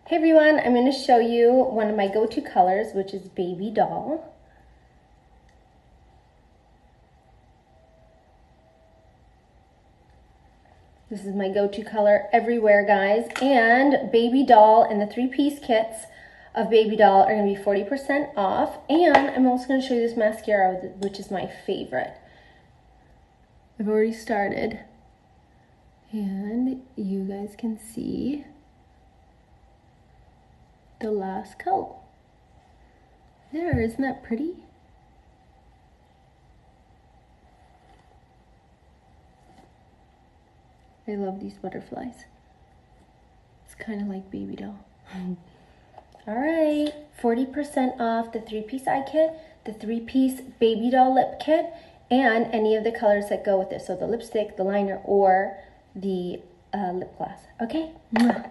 Hey everyone, I'm going to show you one of my go-to colors, which is Baby Doll. This is my go-to color everywhere, guys. And Baby Doll and the 3-piece kits of Baby Doll are going to be 40% off. And I'm also going to show you this mascara, which is my favorite. I've already started. And you guys can see the last coat. There, isn't that pretty? I love these butterflies. It's kind of like Baby Doll. All right, 40% off the 3-piece eye kit, the 3-piece Baby Doll lip kit, and any of the colors that go with it. So the lipstick, the liner, or the lip gloss. Okay? Mwah.